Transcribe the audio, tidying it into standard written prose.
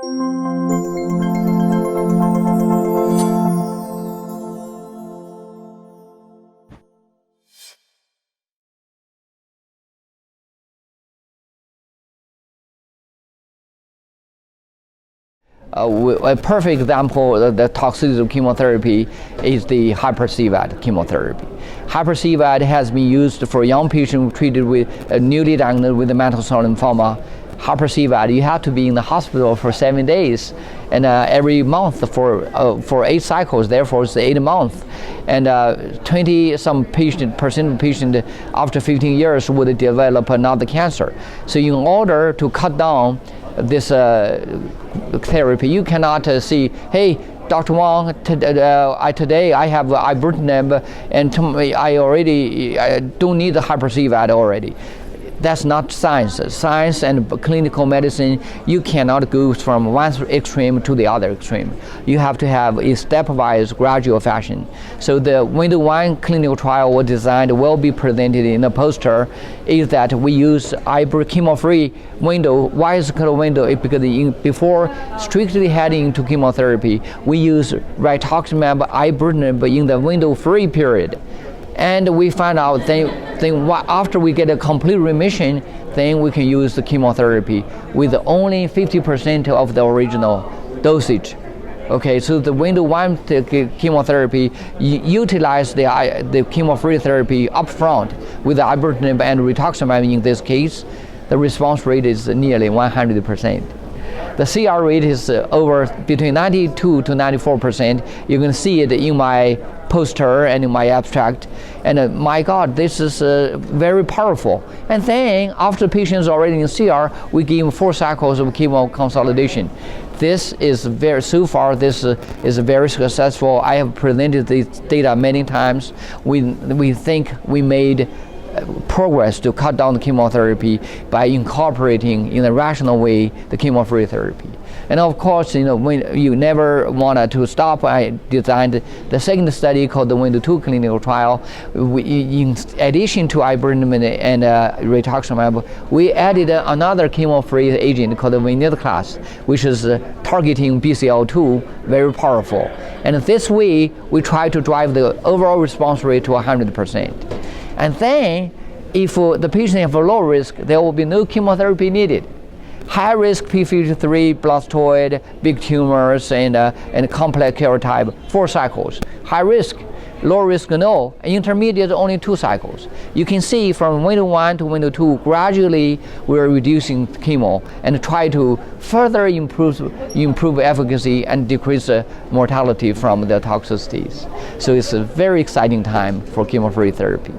A perfect example of the toxicity of chemotherapy is the hyper-CVAD chemotherapy. Hyper-CVAD has been used for young patients treated with newly diagnosed with mantle cell lymphoma. Hyper-CVAD, you have to be in the hospital for 7 days, and every month for 8 cycles. Therefore, it's 8 months. And 20% of patients after 15 years would develop another cancer. So, in order to cut down this therapy, you cannot say, hey, Dr. Wang, today I have ibrutinib, and I don't need the hyper-CVAD already. That's not science. Science and clinical medicine, you cannot go from one extreme to the other extreme. You have to have a stepwise, gradual fashion. So the window 1 clinical trial was designed, will be presented in a poster, is that we use chemo-free window. Why is it called window? Because before strictly heading to chemotherapy, we use rituximab, ibrutinib in the window-free period. And we find out then after we get a complete remission, then we can use the chemotherapy with only 50% of the original dosage. Okay, so the window 1 chemotherapy utilize the chemo-free therapy upfront with the ibrutinib and rituximab. In this case, the response rate is nearly 100%. The CR rate is over between 92 to 94%. You can see it in my poster and in my abstract. And my God, this is very powerful. And then after patients already in CR, we give them 4 cycles of chemo consolidation. This is so far this is very successful. I have presented this data many times. We think we made progress to cut down the chemotherapy by incorporating in a rational way the chemo-free therapy. And of course, when you never wanted to stop, I designed the second study called the window 2 clinical trial. In addition to ibrutinib and rituximab, we added another chemo-free agent called the venetoclax, which is targeting BCL2, very powerful. And this way, we try to drive the overall response rate to 100%. And then, if the patient have a low risk, there will be no chemotherapy needed. High risk p53, blastoid, big tumors, and complex karyotype, 4 cycles. High risk, low risk, no. Intermediate, only 2 cycles. You can see from window 1 to window 2, gradually we're reducing chemo and try to further improve efficacy and decrease mortality from the toxicities. So it's a very exciting time for chemo-free therapy.